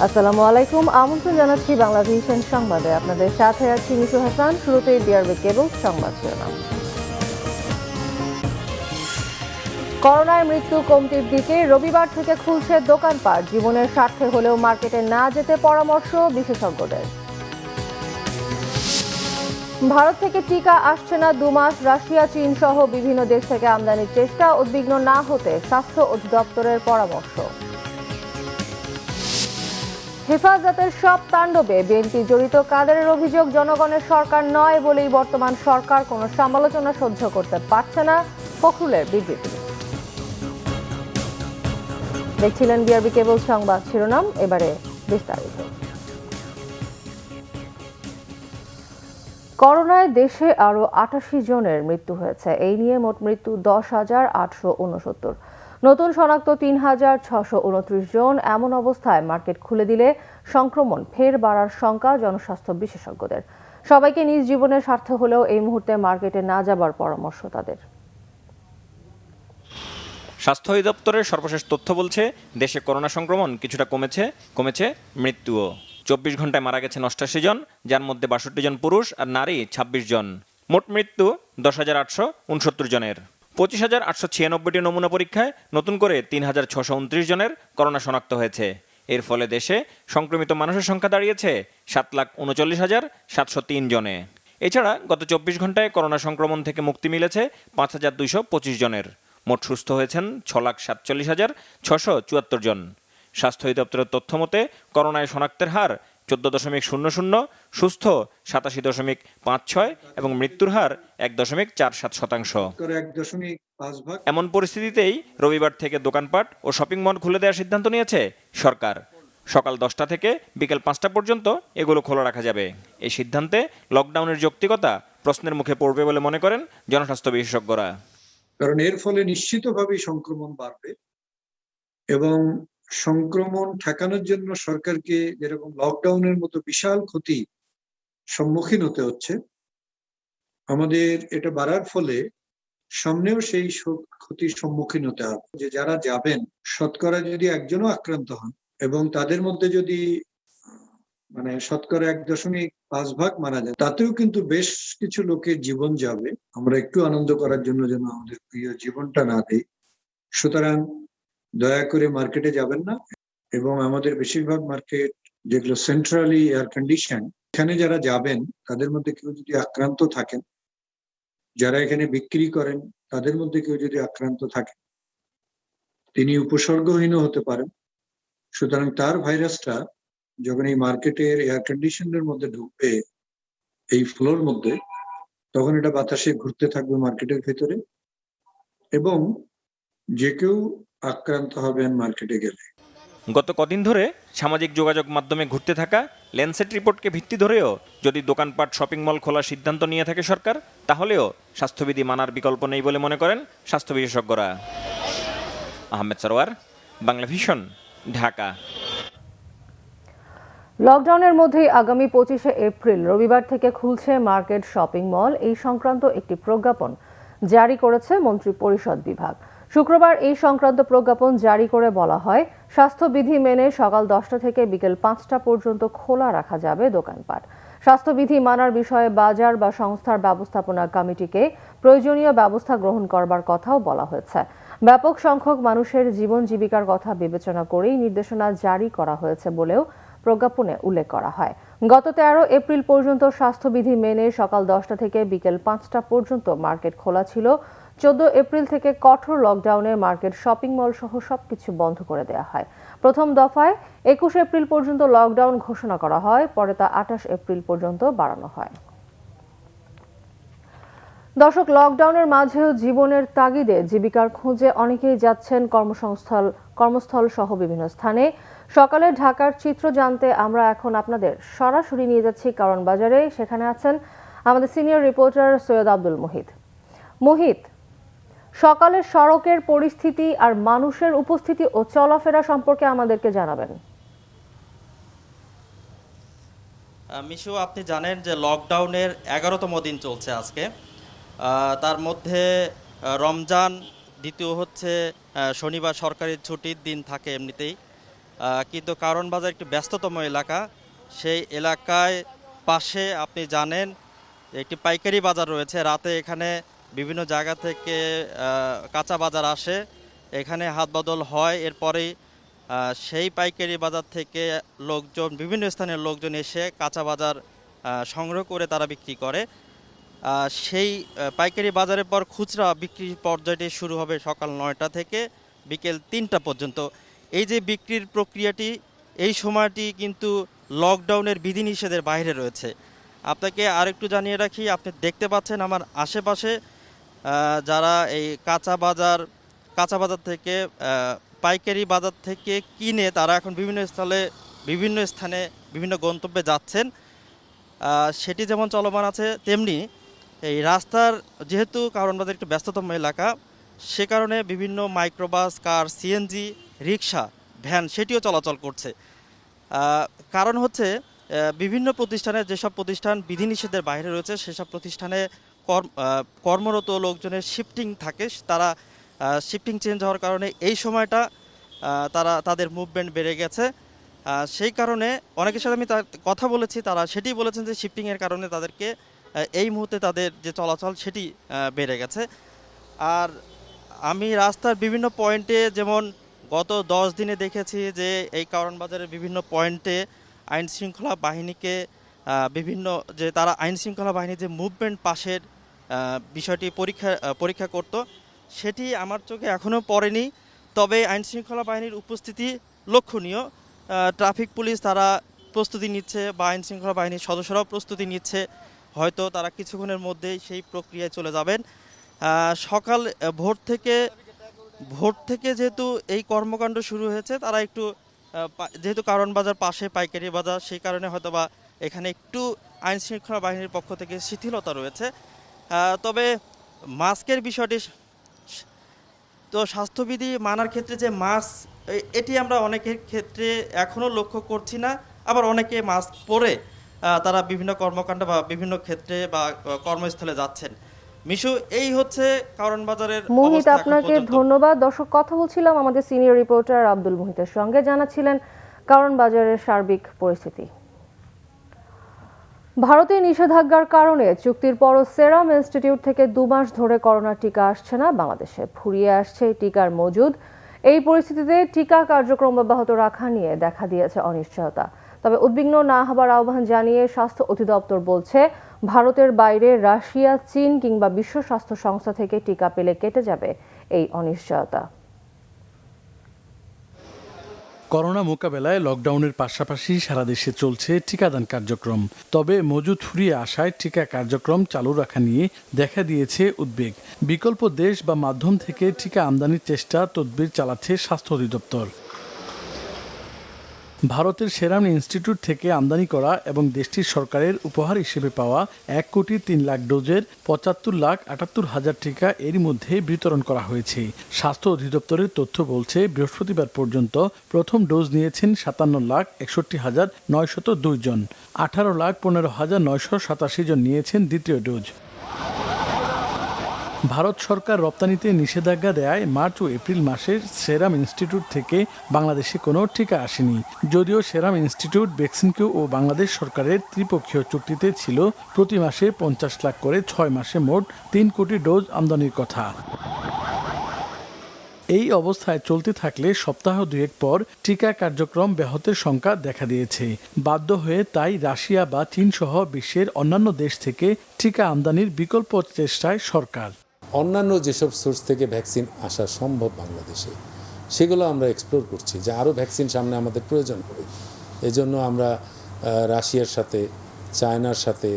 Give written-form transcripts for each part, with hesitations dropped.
আসসালামু আলাইকুম, আমন্ত্রণ জানাচ্ছি বাংলা ভিশন সংবাদে। আপনাদের সাথে আছি মিশু হাসান। শুরুতেই বিআরবি কেবল সংবাদ শিরোনাম। করোনায় মৃত্যু কমতির দিকে, রবিবার থেকে খুলছে দোকানপাট। জীবনের স্বার্থে হলেও মার্কেটে না যেতে পরামর্শ বিশেষজ্ঞদের। ভারত থেকে টিকা আসছে না 2 মাস। রাশিয়া, চীন সহ বিভিন্ন দেশ থেকে আমদানির চেষ্টা। উদ্বিগ্ন না হতে স্বাস্থ্য অধিদপ্তরের পরামর্শ। হেফাজতের সব তাণ্ডবে বিএনপি জড়িত, কাদেরের অভিযোগ জনগণের সরকার নয় বলেই বর্তমান সরকার কোনো সমালোচনা সহ্য করতে পারছে না, ফখরুলের বিবৃতি। দেখছিলেন বিআরবি কেবল সংবাদ শিরোনাম, এবারে বিস্তারিত। করোনায় দেশে আরও 88 জনের মৃত্যু হয়েছে। এই নিয়ে মোট মৃত্যু 10,869। নতুন শনাক্ত 3,629 জন। এমন অবস্থায় মার্কেট খুলে দিলে সংক্রমণ ফের বাড়ার শঙ্কা জনস্বাস্থ্য বিশেষজ্ঞদের। সবাইকে নিজ জীবনের স্বার্থে হলেও এই মুহূর্তে মার্কেটে না যাবার পরামর্শ তাদের। স্বাস্থ্য অধিদপ্তরের সর্বশেষ তথ্য বলছে, দেশে করোনা সংক্রমণ কিছুটা কমেছে মৃত্যুও। 24 ঘন্টায় মারা গেছেন 88 জন, যার মধ্যে 62 জন পুরুষ আর নারী 26 জন। মোট মৃত্যু 10,869 জনের। 25,896টি নমুনা পরীক্ষায় নতুন করে 3,629 জনের করোনা শনাক্ত হয়েছে। এর ফলে দেশে সংক্রমিত মানুষের সংখ্যা দাঁড়িয়েছে 7,39,703 জনে। এছাড়া গত 24 ঘন্টায় করোনা সংক্রমণ থেকে মুক্তি মিলেছে 5,225 জনের। মোট সুস্থ হয়েছেন 6,47,674 জন। স্বাস্থ্য অধিদপ্তরের তথ্য মতে করোনায় শনাক্তের হার 14.00, সুস্থ 87.56 এবং মৃত্যুর হার 1.47%। এমন পরিস্থিতিতেই রবিবার থেকে দোকানপাট ও শপিং মল খুলে দেওয়ার সিদ্ধান্ত নিয়েছে সরকার। সকাল 10টা থেকে বিকেল 5টা পর্যন্ত এগুলো খোলা রাখা যাবে। এই সিদ্ধান্তে লকডাউনের যৌক্তিকতা প্রশ্নের মুখে পড়বে বলে মনে করেন জনস্বাস্থ্য বিশেষজ্ঞরা। কারণ এর ফলে নিশ্চিতভাবেই সংক্রমণ বাড়বে এবং সংক্রমণ ঠেকানোর জন্য সরকারকে যেরকম লকডাউনের মতো বিশাল ক্ষতি সম্মুখীন হতে হচ্ছে, আমাদের এটা বাড়ার ফলে সামনেও সেই ক্ষতির সম্মুখীন হতে হবে। যে যারা যাবেন, শতকরা যদি একজনও আক্রান্ত হন এবং তাদের মধ্যে যদি শতকরা 1.5 মারা যায়, তাতেও কিন্তু বেশ কিছু লোকের জীবন যাবে। আমরা একটু আনন্দ করার জন্য যেন আমাদের প্রিয় জীবনটা না দেই। সুতরাং দয়া করে মার্কেটে যাবেন না। এবং আমাদের বেশিরভাগ মার্কেট যেগুলো সেন্ট্রালি এয়ার কন্ডিশন, এখানে যারা যাবেন তাদের মধ্যে কেউ যদি আক্রান্ত থাকেন, যারা এখানে বিক্রি করেন তাদের মধ্যে কেউ যদি আক্রান্ত থাকেন, তিনি উপসর্গহীন হতে পারেন। সুতরাং তার ভাইরাসটা যখন এই মার্কেটের এয়ার কন্ডিশনের মধ্যে ঢুকবে, এই ফ্লোর মধ্যে, তখন এটা বাতাসে ঘুরতে থাকবে মার্কেটের ভেতরে এবং যে কেউ আক্রান্ত হবেন মার্কেটে গেলে। গত কদিন ধরে সামাজিক যোগাযোগ মাধ্যমে ঘুরতে থাকা ল্যান্সেট রিপোর্টকে ভিত্তি ধরেও যদি দোকানপাট শপিং মল খোলার সিদ্ধান্ত নিয়ে থাকে সরকার, তাহলেও স্বাস্থ্যবিধি মানার বিকল্প নেই বলে মনে করেন স্বাস্থ্য বিশেষজ্ঞরা। আহমেদ সরওয়ার, বাংলা ভিশন, ঢাকা। লকডাউনের মধ্যেই আগামী 25শে এপ্রিল রবিবার থেকে খুলছে মার্কেট, শপিং মল। এই সংক্রান্ত একটি প্রজ্ঞাপন জারি করেছে মন্ত্রী পরিষদ বিভাগ। শুক্রবার এই সংক্রান্ত প্রজ্ঞাপন জারি করে বলা হয়, স্বাস্থ্যবিধি মেনে সকাল 10টা থেকে বিকেল 5টা পর্যন্ত খোলা রাখা যাবে দোকানপাট। স্বাস্থ্যবিধি মানার বিষয়ে বাজার বা সংস্থার ব্যবস্থাপনা কমিটিকে প্রয়োজনীয় ব্যবস্থা গ্রহণ করবার কথাও বলা হয়েছে। ব্যাপক সংখ্যক মানুষের জীবন জীবিকার কথা বিবেচনা করেই নির্দেশনা জারি করা হয়েছে বলেও প্রজ্ঞাপনে উল্লেখ করা হয়। গত 13 এপ্রিল পর্যন্ত স্বাস্থ্যবিধি মেনে সকাল 10টা থেকে বিকেল 5টা পর্যন্ত মার্কেট খোলা ছিল। 14 এপ্রিল থেকে কঠোর লকডাউনে মার্কেট, শপিং মল সহ সবকিছু বন্ধ করে দেওয়া হয়। প্রথম দফায় 21 এপ্রিল পর্যন্ত লকডাউন ঘোষণা করা হয়, পরে তা 28 এপ্রিল পর্যন্ত বাড়ানো হয়। দর্শক, লকডাউনের মাঝেও জীবনের তাগিদে জীবিকার খোঁজে অনেকেই যাচ্ছেন কর্মস্থল সহ বিভিন্ন স্থানে। সকালে ঢাকার চিত্র জানতে আমরা এখন আপনাদের সরাসরি নিয়ে যাচ্ছি কারণ বাজারে। সেখানে আছেন আমাদের সিনিয়র রিপোর্টার সৈয়দ আব্দুল মুহিত। সকালের সড়কের পরিস্থিতি আর মানুষের উপস্থিতি ও চলাফেরা সম্পর্কে আমাদেরকে জানাবেন। মিশু, আপনি জানেন যে লকডাউনের 11তম দিন চলছে আজকে। তার মধ্যে রমজান, দ্বিতীয় হচ্ছে শনিবার সরকারি ছুটির দিন থাকে এমনিতেই। কিন্তু কারণ বাজার একটি ব্যস্ততম এলাকা। সেই এলাকায় পাশে আপনি জানেন একটি পাইকারি বাজার রয়েছে। রাতে এখানে বিভিন্ন জায়গা থেকে কাঁচা বাজার আসে, এখানে হাত বদল হয়। এরপরেই সেই পাইকারি বাজার থেকে লোকজন, বিভিন্ন স্থানের লোকজন এসে কাঁচা বাজার সংগ্রহ করে তারা বিক্রি করে। সেই পাইকারি বাজারের পর খুচরা বিক্রির পর্যায়টি শুরু হবে সকাল 9টা থেকে বিকেল 3টা পর্যন্ত। এই যে বিক্রির প্রক্রিয়াটি, এই সময়টি কিন্তু লকডাউনের বিধিনিষেধের বাইরে রয়েছে। আপনাকে আরেকটু জানিয়ে রাখি, আপনি দেখতে পাচ্ছেন আমার আশেপাশে যারা এই কাঁচা বাজার থেকে পাইকারি বাজার থেকে কিনে তারা এখন বিভিন্ন স্থানে বিভিন্ন গন্তব্যে যাচ্ছেন। সেটি যেমন চলমান আছে, তেমনি এই রাস্তার, যেহেতু কারণ বাজার একটি ব্যস্ততম এলাকা, সে কারণে বিভিন্ন মাইক্রোবাস, কার, সিএনজি, রিক্সা, ভ্যান সেটিও চলাচল করছে। কারণ হচ্ছে বিভিন্ন প্রতিষ্ঠানে, যেসব প্রতিষ্ঠান বিধিনিষেধের বাইরে রয়েছে সেসব প্রতিষ্ঠানে কর্মরত লোকজনের শিফটিং থাকে, তারা শিফটিং চেঞ্জ হওয়ার কারণে এই সময়টা তাদের মুভমেন্ট বেড়ে গেছে। সেই কারণে অনেকের সাথে আমি কথা বলেছি, তারা সেটি বলেছেন যে শিফটিংয়ের কারণে তাদেরকে এই মুহূর্তে তাদের যে চলাচল সেটি বেড়ে গেছে। আর আমি রাস্তার বিভিন্ন পয়েন্টে, যেমন গত 10 দিনে দেখেছি যে এই কারণ বাজারের বিভিন্ন পয়েন্টে আইন শৃঙ্খলা বাহিনীকে তারা আইন শৃঙ্খলা বাহিনীর যে মুভমেন্ট পাশের বিষয়টি পরীক্ষা করত, সেটি আমার চোখে এখনও পড়েনি। তবে আইন শৃঙ্খলা বাহিনীর উপস্থিতি লক্ষণীয়। ট্রাফিক পুলিশ তারা প্রস্তুতি নিচ্ছে, বা আইন শৃঙ্খলা বাহিনীর সদস্যরাও প্রস্তুতি নিচ্ছে। হয়তো তারা কিছুক্ষণের মধ্যেই সেই প্রক্রিয়ায় চলে যাবেন। সকাল ভোর থেকে যেহেতু এই কর্মকাণ্ড শুরু হয়েছে, তারা একটু যেহেতু কারণ বাজার পাশে পাইকারি বাজার, সেই কারণে হয়তোবা এখানে একটু আইন শৃঙ্খলা বাহিনীর পক্ষ থেকে শিথিলতা রয়েছে। তবে মাস্কের বিষয়টি, তো স্বাস্থ্যবিধি মানার ক্ষেত্রে যে মাস্ক, এটি আমরা অনেকের ক্ষেত্রে এখনও লক্ষ্য করছি না। আবার অনেকে মাস্ক পরে তারা বিভিন্ন কর্মকাণ্ড বা বিভিন্ন ক্ষেত্রে বা কর্মস্থলে যাচ্ছেন। মিশু, এই হচ্ছে কারণ বাজারের মুহিত, অবস্থা এখন আপনাকে পর্যন্ত। ধন্যবাদ। দর্শক, কথা বলছিলাম আমাদের সিনিয়র রিপোর্টার আব্দুল মুহিতের সঙ্গে, জানাচ্ছিলেন কারণ বাজারের সার্বিক পরিস্থিতি। ভারতে নিষেধাজ্ঞার কারণে চুক্তির পরও সেরাম ইনস্টিটিউট থেকে 2 মাস ধরে করোনা টিকা আসছে না বাংলাদেশে। ফুরিয়ে আসছে টিকার মজুদ। এই পরিস্থিতিতে টিকা কার্যক্রম অব্যাহত রাখা নিয়ে দেখা দিয়েছে অনিশ্চয়তা। তবে উদ্বিগ্ন না হবার আহ্বান জানিয়ে স্বাস্থ্য অধিদপ্তর বলছে, ভারতের বাইরে রাশিয়া, চীন কিংবা বিশ্ব স্বাস্থ্য সংস্থা থেকে টিকা পেলে কেটে যাবে এই অনিশ্চয়তা। করোনা মোকাবেলায় লকডাউনের পাশাপাশি সারা দেশে চলছে টিকাদান কার্যক্রম। তবে মজুদ ফুরিয়ে আসায় টিকা কার্যক্রম চালু রাখা নিয়ে দেখা দিয়েছে উদ্বেগ। বিকল্প দেশ বা মাধ্যম থেকে টিকা আমদানির চেষ্টা তদবির চালাচ্ছে স্বাস্থ্য অধিদপ্তর। ভারতের সেরাম ইনস্টিটিউট থেকে আমদানি করা এবং দেশটির সরকারের উপহার হিসেবে পাওয়া 1,03,00,000 ডোজের 75,78,000 টিকা এরই মধ্যে বিতরণ করা হয়েছে। স্বাস্থ্য অধিদপ্তরের তথ্য বলছে, বৃহস্পতিবার পর্যন্ত প্রথম ডোজ নিয়েছেন 57,61,902 জন। 18,15,987 জন নিয়েছেন দ্বিতীয় ডোজ। ভারত সরকার রপ্তানিতে নিষেধাজ্ঞা দেয় মার্চ ও এপ্রিল মাসে সেরাম ইনস্টিটিউট থেকে বাংলাদেশে কোনো টিকা আসেনি। যদিও সেরাম ইনস্টিটিউট ভ্যাকসিনকিউ ও বাংলাদেশ সরকারের ত্রিপক্ষীয় চুক্তিতে ছিল প্রতি মাসে 50 লাখ করে 6 মাসে মোট 3 কোটি ডোজ আমদানির কথা। এই অবস্থায় চলতে থাকলে সপ্তাহ 2 পর টিকা কার্যক্রম ব্যাহতের শঙ্কা দেখা দিয়েছে। বাধ্য হয়ে তাই রাশিয়া বা চীন সহ বিশ্বের অন্যান্য দেশ থেকে টিকা আমদানির বিকল্প চেষ্টায় সরকার। অন্যান্য যেসব সোর্স থেকে ভ্যাকসিন আসা সম্ভব বাংলাদেশে, সেগুলো আমরা এক্সপ্লোর করছি যে আরও ভ্যাকসিন সামনে আমাদের প্রয়োজন হবে। এজন্য আমরা রাশিয়ার সাথে, চায়নার সাথে,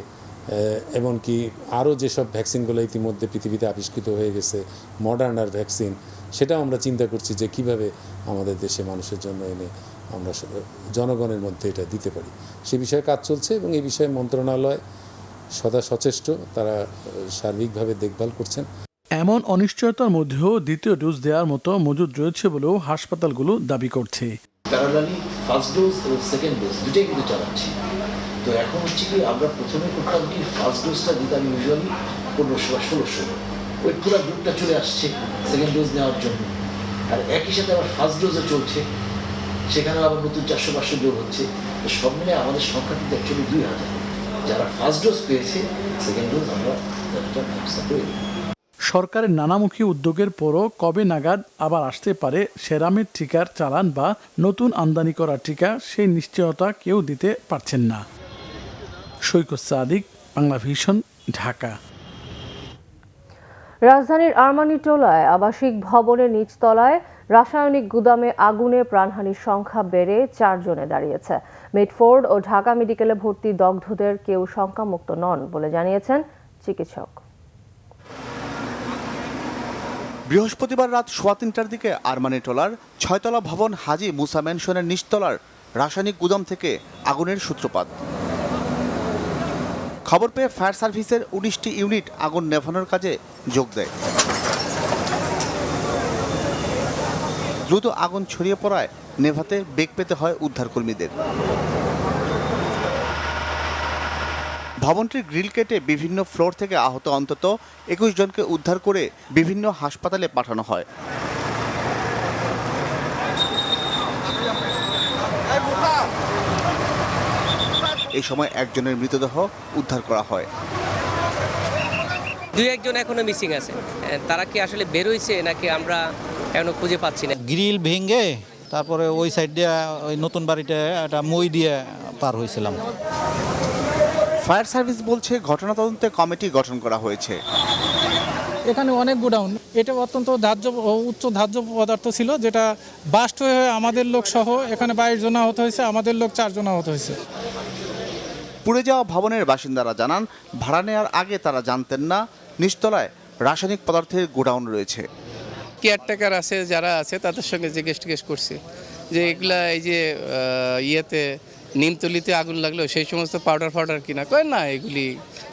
এমনকি আরও যেসব ভ্যাকসিনগুলো ইতিমধ্যে পৃথিবীতে আবিষ্কৃত হয়ে গেছে, মডার্নার ভ্যাকসিন, সেটাও আমরা চিন্তা করছি যে কিভাবে আমাদের দেশে মানুষের জন্য এনে আমরা জনগণের মধ্যে এটা দিতে পারি। সে বিষয়ে কাজ চলছে এবং এই বিষয়ে মন্ত্রণালয় সদা সচেষ্ট, তারা সার্বিকভাবে দেখভাল করছেন। এমন অনিশ্চয়তার মধ্যেও দ্বিতীয় ডোজ দেওয়ার মতো মজুদ রয়েছে বলেও হাসপাতালগুলো দাবি করছে। প্যারালালি ফার্স্ট ডোজ এবং সেকেন্ড ডোজ দুটোই কিন্তু চালাচ্ছি। তো এখন হচ্ছে কি, আমরা প্রথমে করতাম কি, ফার্স্ট ডোজটা দিতাম ইউজুয়ালি 1500 বা 1600, ওই পুরো গ্রুপটা চলে আসছে সেকেন্ড ডোজ নেওয়ার জন্য। আর একই সাথে আবার ফার্স্ট ডোজও চলছে, সেখানেও আবার নতুন 400-500 যোগ হচ্ছে। তো সব মিলে আমাদের সংখ্যা কিন্তু অ্যাকচুয়ালি 2000। যারা ফার্স্ট ডোজ পেয়েছে সেকেন্ড ডোজ আমরা একটা ব্যবস্থা করে দিই। সরকারের নানামুখী উদ্যোগের পরও কবে নাগাদ আবার আসতে পারে সেরামের টিকার চালান বা নতুন আমদানি করা টিকা সেই নিশ্চয়তা কেউ দিতে পারছেন না। সৈকত সাদিক, বাংলা ভিশন, ঢাকা। রাজধানীর আরমানিটোলায় আবাসিক ভবনের নিচতলায় রাসায়নিক গুদামে আগুনে প্রাণহানির সংখ্যা বেড়ে 4 জনে দাঁড়িয়েছে। মিডফোর্ড ও ঢাকা মেডিকেলে ভর্তি দগ্ধদের কেউ শঙ্কামুক্ত নন বলে জানিয়েছেন চিকিৎসক। বৃহস্পতিবার রাত 3:15টার দিকে আরমানিটোলার 6তলা ভবন হাজী মুসা ম্যানশনের নিচতলার রাসায়নিক গুদাম থেকে আগুনের সূত্রপাত। খবর পেয়ে ফায়ার সার্ভিসের 19টি ইউনিট আগুন নেভানোর কাজে যোগ দেয়। দ্রুত আগুন ছড়িয়ে পড়ায় নেভাতে বেগ পেতে হয় উদ্ধারকর্মীদের। ভবনটির গ্রিল কেটে বিভিন্ন ফ্লোর থেকে আহত অন্তত 21 জনকে উদ্ধার করে বিভিন্ন হাসপাতালে পাঠানো হয়। এই সময় একজনের মৃতদেহ উদ্ধার করা হয়। 2-1 জন এখনো মিসিং আছে। তারা কি আসলে বের হইছে নাকি আমরা এখনো খুঁজে পাচ্ছি না। গ্রিল ভেঙে তারপরে ওই সাইড দিয়ে ওই নতুন বাড়িতে একটা মই দিয়ে পার হয়েছিলাম। ফায়ার সার্ভিস বলছে ঘটনা তদন্তে কমিটি গঠন করা হয়েছে। এখানে অনেক গোডাউন, এটা অত্যন্ত উচ্চ ধার্য পদার্থ ছিল, যেটা বাস্ট হয়ে আমাদের লোক সহ এখানে 22 জন আহত হয়েছে, আমাদের লোক 4 জন আহত হয়েছে। পুড়ে যাওয়া ভবনের বাসিন্দারা জানান, ভাড়া নেওয়ার আগে তারা জানতেন না নিচতলায় রাসায়নিক পদার্থের গোডাউন রয়েছে। কেয়ারটেকার আছে, যারা আছে তাদের সঙ্গে জিজ্ঞেস করছি যে এগুলা এই যে ইয়েতে নিমতলিতে আগুন লাগলো সেই সমস্ত পাউডার কিনা, কয় না এগুলি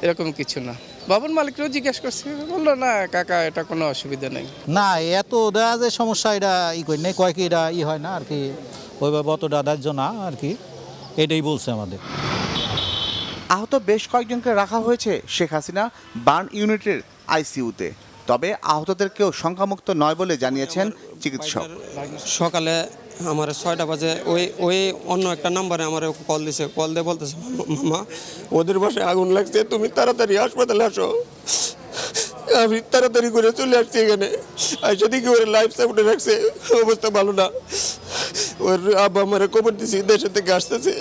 এরকম কিছু না। ভবন মালিকরাও জিজ্ঞেস করছে, বললো না কাকা এটা কোনো অসুবিধা নেই। না এত দেওয়া যে সমস্যা এটা করি নাই, কয় কি এটা হয় না আর কি, ওইভাবে অতটা দাহ্য না আর কি, এটাই বলছে আমাদের। আহত বেশ কয়েকজনকে রাখা হয়েছে শেখ হাসিনা বার্ন ইউনিটের আইসিইউতে। তবে আহতদের কেউ সংখ্যামুক্ত নয় বলে জানিয়েছেন চিকিৎসক। সকালে আমার 6টা বাজে ওই অন্য একটা নাম্বারে আমার কল দিছে, কল দিয়ে বলতেছে মামা ওদের বাসায় আগুন লাগছে, তুমি তাড়াতাড়ি হাসপাতালে আসো। আমি তাড়াতাড়ি করে চলে আসছি এখানে, আইসা দেখি ওর লাইফ সাপোর্টে রাখছে, অবস্থা ভালো না। ওর আব্বা আমারে খবর দিছি দেশে থেকে আসতেছে।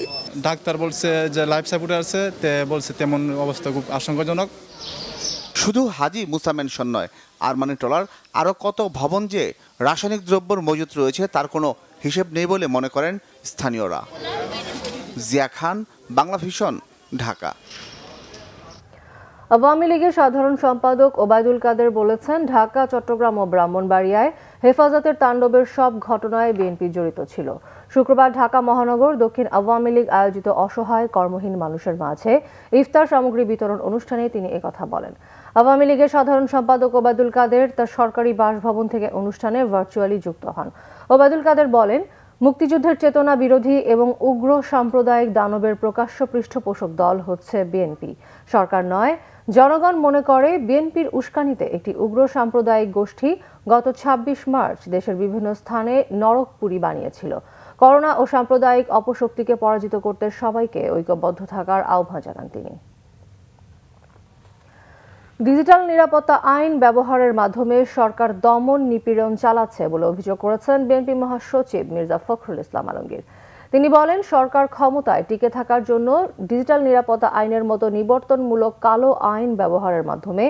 ডাক্তার বলছে যে লাইফ সাপোর্টে আছে, বলছে তেমন অবস্থা খুব আশঙ্কাজনক। শুধু হাজী মুসা ম্যানশন নয়, আরমানিটোলার আরও কত ভবন যে রাসায়নিক দ্রব্যর মজুত রয়েছে তার কোনো হিসেব নেই বলে মনে করেন স্থানীয়রা। জিয়া খান, বাংলা ভিশন, ঢাকা। আওয়ামী লীগের সাধারণ সম্পাদক ওবায়দুল কাদের বলেছেন, ঢাকা, চট্টগ্রাম ও ব্রাহ্মণবাড়িয়ায় হেফাজতের তাণ্ডবের সব ঘটনায় বিএনপি জড়িত ছিল। শুক্রবার ঢাকা মহানগর দক্ষিণ আওয়ামী লীগ আয়োজিত অসহায় কর্মহীন মানুষের মাঝে ইফতার সামগ্রী বিতরণ অনুষ্ঠানে তিনি একথা বলেন। আওয়ামী লীগের সাধারণ সম্পাদক ওবায়দুল কাদের তার সরকারি বাসভবন থেকে অনুষ্ঠানে ভার্চুয়ালি যুক্ত হন। ওবায়দুল কাদের বলেন, মুক্তিযুদ্ধের চেতনা বিরোধী এবং উগ্র সাম্প্রদায়িক দানবের প্রকাশ্য পৃষ্ঠপোষক দল হচ্ছে বিএনপি, সরকার নয়। জনগণ মনে করে বিএনপির উস্কানিতে একটি উগ্র সাম্প্রদায়িক গোষ্ঠী গত 26 মার্চ দেশের বিভিন্ন স্থানে নরকপুরী বানিয়েছিল। করোনা ও সাম্প্রদায়িক অপশক্তিকে পরাজিত করতে সবাইকে ঐক্যবদ্ধ থাকার আহ্বান জানান তিনি। ডিজিটাল নিরাপত্তা আইন ব্যবহারের মাধ্যমে সরকার দমন নিপীড়ন চালাচ্ছে বলে অভিযোগ করেছেন বিএনপি মহাসচিব মির্জা ফখরুল ইসলাম আলমগীর। তিনি বলেন, সরকার ক্ষমতায় টিকে থাকার জন্য ডিজিটাল নিরাপত্তা আইনের মতো নিবর্তনমূলক কালো আইন ব্যবহারের মাধ্যমে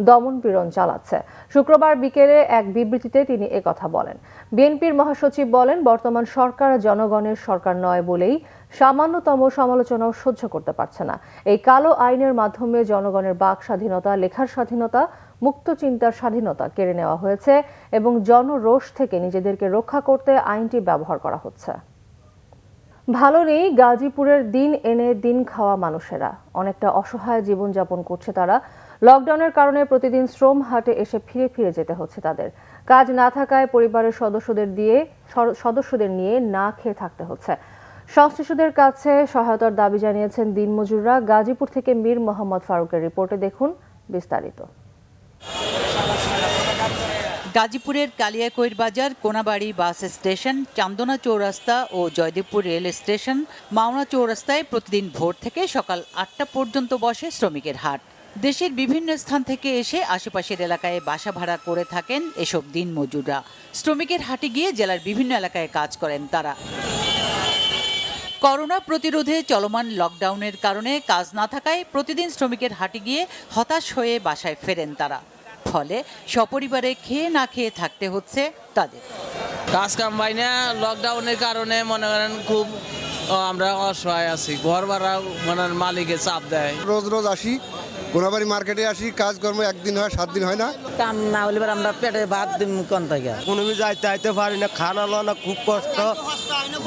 দমন-পীড়ন চালাচ্ছে। শুক্রবার বিকেলে এক বিবৃতিতে তিনি একথা বলেন। বিএনপির মহাসচিব বলেন, বর্তমান সরকার জনগণের সরকার নয় বলেই সামান্যতম সমালোচনাও সহ্য করতে পারছে না। এই কালো আইনের মাধ্যমে জনগণের বাক স্বাধীনতা, লেখার স্বাধীনতা, মুক্ত চিন্তার স্বাধীনতা কেড়ে নেওয়া হয়েছে এবং জনরোষ থেকে নিজেদেরকে রক্ষা করতে আইনটি ব্যবহার করা হচ্ছে। ভালো নেই গাজীপুরের দিন এনে দিন খাওয়া মানুষেরা। অনেকটা অসহায় জীবনযাপন করছে তারা। লকডাউনের কারণে প্রতিদিন শ্রম হাটে এসে ফিরে ফিরে যেতে হচ্ছে তাদের। কাজ না থাকায় পরিবারের সদস্যদের নিয়ে না খেয়ে থাকতে হচ্ছে। সংশ্লিষ্টদের কাছে সহায়তার দাবি জানিয়েছেন দিনমজুররা। গাজীপুর থেকে মীর মোহাম্মদ ফারুকের রিপোর্টে দেখুন বিস্তারিত। গাজীপুরের কালিয়াকৈর বাজার, কোনাবাড়ি বাস স্টেশন, চান্দনা চৌরাস্তা ও জয়দেবপুর রেল স্টেশন, মাওনা চৌরাস্তায় প্রতিদিন ভোর থেকে সকাল ৮টা পর্যন্ত বসে শ্রমিকের হাট। দেশের বিভিন্ন স্থান থেকে এসে আশেপাশের এলাকায় বাসা ভাড়া করে থাকেন এসব দিনমজুররা। শ্রমিকের হাটে গিয়ে জেলার বিভিন্ন এলাকায় কাজ করেন তারা। করোনা প্রতিরোধে চলমান লকডাউনের কারণে কাজ না থাকায় প্রতিদিন শ্রমিকের হাটে গিয়ে হতাশ হয়ে বাসায় ফেরেন তারা। ফলে সপরিবারে খেয়ে না খেয়ে থাকতে হচ্ছে তাদের। কাজ কাম পাই না, লকডাউনের কারণে মনে করেন খুব আমরা অসহায় আছি। ঘর ভাড়া মানে মালিকের চাপ দেয়। রোজ রোজ আসি, কোনাবাড়ি মার্কেটে আসি, কাজকর্ম একদিন হয় 7 দিন হয় না। কাম না হলে আমরা পেটে ভাত দিন কোন থেকে, কোনো যাইতে পারি না, খানা লওয়া খুব কষ্ট,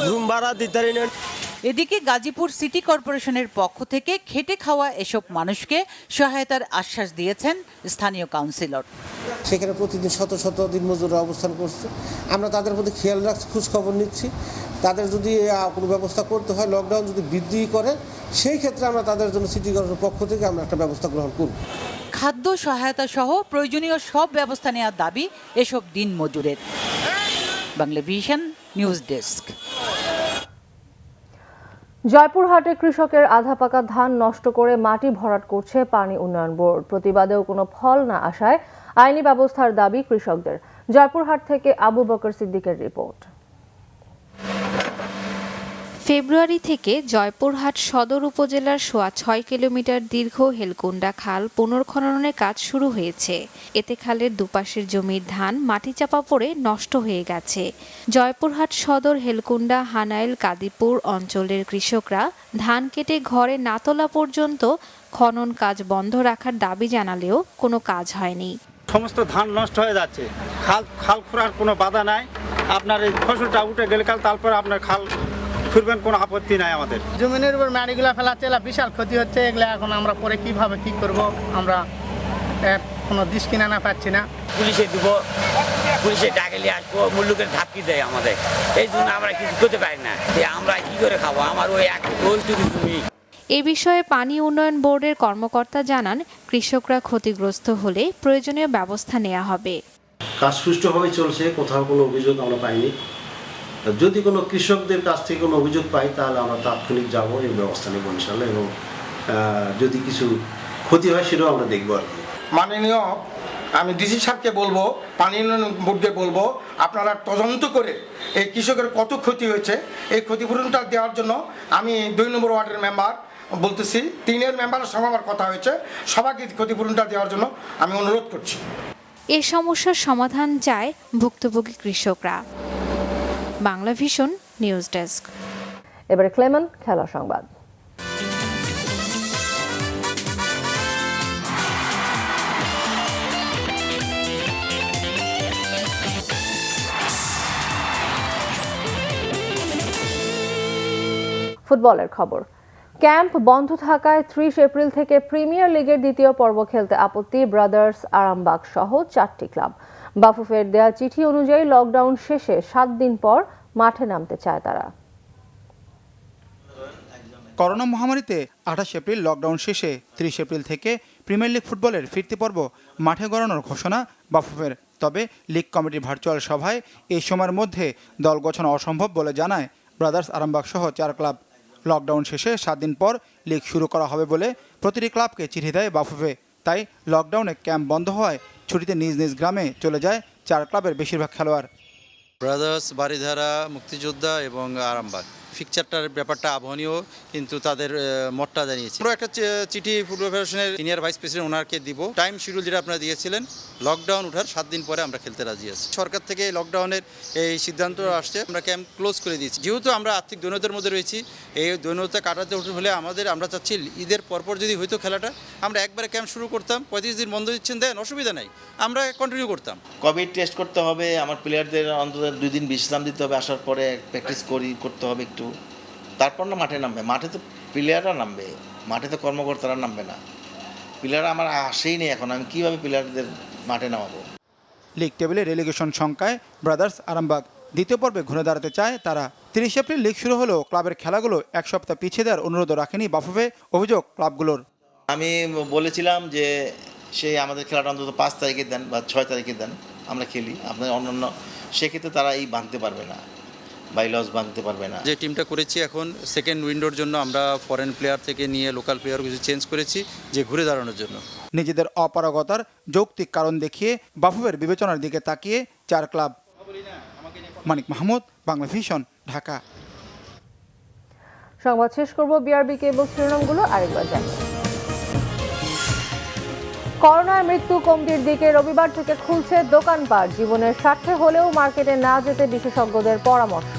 রুম ভাড়া দিতে পারি না। এদিকে গাজীপুর সিটি কর্পোরেশনের পক্ষ থেকে খেটে খাওয়া এসব মানুষকে সহায়তার আশ্বাস দিয়েছেন স্থানীয় কাউন্সিলর। সেখানে প্রতিদিন শত শত দিনমজুররা অবস্থান করছে। আমরা তাদের প্রতি খেয়াল রাখছি, খোঁজখবর নিচ্ছি। তাদের যদি কোনো ব্যবস্থা করতে হয়, লকডাউন যদি বৃদ্ধি করে, সেই ক্ষেত্রে আমরা তাদের জন্য সিটি কর্পোরেশনের পক্ষ থেকে আমরা একটা ব্যবস্থা গ্রহণ করব। খাদ্য সহায়তা সহ প্রয়োজনীয় সব ব্যবস্থা নেওয়ার দাবি এসব দিনমজুরের। Banglavision news desk. জয়পুরহাটে কৃষকের আধা পাকা ধান নষ্ট করে মাটি ভরাট করছে পানি উন্নয়ন বোর্ড। প্রতিবাদেও কোনো ফল না আসায় আইনি ব্যবস্থার দাবি কৃষকদের। জয়পুরহাট থেকে আবু বকর সিদ্দিকের রিপোর্ট। ফেব্রুয়ারি থেকে জয়পুরহাট সদর উপজেলার ৬.৫ কিলোমিটার দীর্ঘ হেলকুন্ডা খাল পুনর্খননের কাজ শুরু হয়েছে। এতে খালের দুপাশের জমির ধান মাটি চাপা পড়ে নষ্ট হয়ে গেছে। জয়পুরহাট সদর হেলকুন্ডা হানাইল কাদিপুর অঞ্চলের কৃষকরা ধান কেটে ঘরে না তোলা পর্যন্ত খনন কাজ বন্ধ রাখার দাবি জানালেও কোনো কাজ হয়নি। সমস্ত ধান নষ্ট হয়ে যাচ্ছে। খাল খোঁড়ার কোনো বাধা নাই। আপনার এই ফসলটা উঠে গেলে তারপর আপনার খাল ফিরবেন, কোনো আপত্তি নাই আমাদের। জমিনের উপর মাটিগুলা ফেলাচ্ছে, বিশাল ক্ষতি হচ্ছে। এগুলো এখন আমরা পরে কিভাবে কি করব, আমরা কোনো দিশ কিনানা পাচ্ছি না। পুলিশে দিব, পুলিশে ডাকেলে আসবো, মুল্লুকের ধাপকি দেয় আমাদের। এই জন্য আমরা কিছু করতে পারি না। আমরা কি করে খাবো? আমার ওইটুকু জমি। এ বিষয়ে পানি উন্নয়ন বোর্ডের কর্মকর্তা জানান, কৃষকরা ক্ষতিগ্রস্ত হলে প্রয়োজনীয় ব্যবস্থা নেওয়া হবে। কাজ সুষ্ঠুভাবে চলছে, কোথাও কোনো অভিযোগ আমরা পাইনি। যদি কোনো কৃষকদের কাছ থেকে কোনো অভিযোগ পাই তাহলে আমরা তাৎক্ষণিক যাবো, এই ব্যবস্থা নেব ইনশাআল্লাহ। এবং যদি কিছু ক্ষতি হয় সেটাও আমরা দেখবো আর কি। মাননীয় আমি ডিসি সাহেবকে বলবো, পানি উন্নয়ন বোর্ডকে বলবো, আপনারা তদন্ত করে এই কৃষকের কত ক্ষতি হয়েছে এই ক্ষতিপূরণটা দেওয়ার জন্য আমি 2 নম্বর ওয়ার্ডের মেম্বার বলতেছি, 3 মেম্বারের সঙ্গে আমার কথা হয়েছে, সবাইকে ক্ষতিপূরণটা দেওয়ার জন্য আমি অনুরোধ করছি। এ সমস্যার সমাধান চায় ভুক্তভোগী কৃষকরা। Banglavision news desk. এবারে ক্লেমন খেলা সংবাদ। ফুটবলের খবর। ক্যাম্প বন্ধ থাকায় 30 এপ্রিল থেকে প্রিমিয়ার লিগের দ্বিতীয় পর্ব খেলতে আপত্তি ব্রাদার্স আরামবাগ সহ 4টি ক্লাব। বাফুফের দেয়া চিঠি অনুযায়ী লকডাউন শেষে 7 দিন পর মাঠে নামতে চায় তারা। করোনা মহামারীতে 28 এপ্রিল লকডাউন শেষে 30 এপ্রিল থেকে প্রিমিয়ার লিগ ফুটবলের ফিরতি পর্ব মাঠে গড়ানোর ঘোষণা বাফুফের। তবে লিগ কমিটির ভার্চুয়াল সভায় এই সময়ের মধ্যে দল গঠন অসম্ভব বলে জানায় ব্রাদার্স আরামবাগ সহ 4 ক্লাব। লকডাউন শেষে 7 দিন পর লিগ শুরু করা হবে বলে প্রতিটি ক্লাবকে চিঠি দেয় বাফুফে। তাই লকডাউনে ক্যাম্প বন্ধ হওয়ায় ছুটিতে নিজ নিজ গ্রামে চলে যায় 4 ক্লাবের বেশিরভাগ খেলোয়াড়। ব্রাদার্স, বারিধারা, মুক্তিযোদ্ধা এবং আরামবাগ। ফিকচারটার ব্যাপারটা আবহনীয়, কিন্তু তাদের মতটা জানিয়েছে। আমরা একটা চিঠি ফুটবল ফেডারেশনের সিনিয়র ভাইস প্রেসিডেন্ট ওনারকে দিব। টাইম শিডিউল যেটা আপনারা দিয়েছিলেন, লকডাউন ওঠার 7 দিন পরে আমরা খেলতে রাজি আছি। সরকার থেকে লকডাউনের এই সিদ্ধান্ত আসছে, আমরা ক্যাম্প ক্লোজ করে দিয়েছি। যেহেতু আমরা আর্থিক দৈন্যতার মধ্যে রয়েছি, এই দৈন্যতা কাটাতে হলে আমরা চাচ্ছি ঈদের পরপর যদি হয়তো খেলাটা আমরা একবারে ক্যাম্প শুরু করতাম। 35 দিন বন্ধ দিচ্ছেন, দেন অসুবিধা নাই, আমরা কন্টিনিউ করতাম। কোভিড টেস্ট করতে হবে, আমার প্লেয়ারদের অন্তত 2 দিন বিশ্রাম দিতে হবে, আসার পরে প্র্যাকটিস করতে হবে একটু, তারপর না মাঠে নামবে। মাঠে তো প্লেয়াররা নামবে, মাঠে তো কর্মকর্তারা নামবে না। প্লেয়াররা আমার আসেই নেই এখন, আমি কীভাবে প্লেয়ারদের মাঠে নামাবো। লিগ টেবিলে রেলিগেশন সংখ্যায় ব্রাদার্স আরামবাগ দ্বিতীয় পর্বে ঘুরে দাঁড়াতে চায় তারা। 30 এপ্রিল লিগ শুরু হলেও ক্লাবের খেলাগুলো 1 সপ্তাহ পিছিয়ে দেওয়ার অনুরোধ রাখেনি বাফুফে। অভিযোগ ক্লাবগুলোর। আমি বলেছিলাম যে সেই আমাদের খেলাটা অন্তত 5 তারিখে দেন বা 6 তারিখে দেন, আমরা খেলি, আপনার অন্যান্য সেক্ষেত্রে তারা এই ভাঙতে পারবে না, বাইলস ভাঙতে পারবে না। যে টিমটা করেছি এখন সেকেন্ড উইন্ডোর জন্য আমরা ফরেন প্লেয়ার থেকে নিয়ে লোকাল প্লেয়ার কিছু চেঞ্জ করেছি যে ঘুরে দাঁড়ানোর জন্য। নিজেদের অপারগতার যৌক্তিক কারণ দেখিয়ে বাফুফের বিবেচনার দিকে তাকিয়ে 4 ক্লাব। মানিক মাহমুদ, বাংলা ভিশন, ঢাকা। সংবাদ শেষ করব বিআরবি কেবল শিরোনামগুলো আরেকবার জানিয়ে। করোনায় মৃত্যু কমতির দিকে রবিবার থেকে খুলছে দোকানপাট, জীবনের স্বার্থে হলেও মার্কেটে না যেতে বিশেষজ্ঞদের পরামর্শ।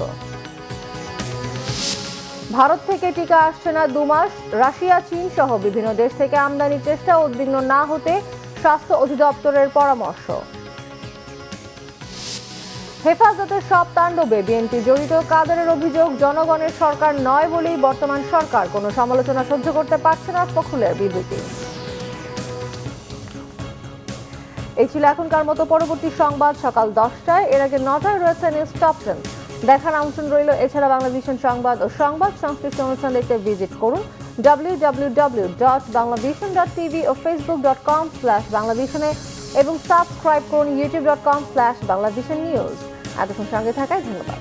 ভারত থেকে টিকা আসছে না 2 মাস, রাশিয়া, চীন সহ বিভিন্ন দেশ থেকে আমদানির চেষ্টা, উদ্বিগ্ন না হতে স্বাস্থ্য অধিদপ্তরের পরামর্শ। হেফাজতের সব তাণ্ডবে বিএনপি জড়িত, কাদেরের অভিযোগ জনগণের সরকার নয় বলেই বর্তমান সরকার কোনো সমালোচনা সহ্য করতে পারছে না, ফখরুলের বিবৃতি। এই ছিল এখনকার মতো, পরবর্তী সংবাদ সকাল 10টায়, এর আগে 9টায় রয়েছে নিউজ টপ 10 দেখার আমন্ত্রণ রইল। এছাড়া বাংলাভিশন সংবাদ ও সংবাদ সংশ্লিষ্ট অনুষ্ঠান দেখতে ভিজিট করুন www.banglavision.tv ও facebook.com/banglavision-এ এবং সাবস্ক্রাইব করুন youtube.com/banglavision news। এতক্ষণ সঙ্গে থাকায় ধন্যবাদ।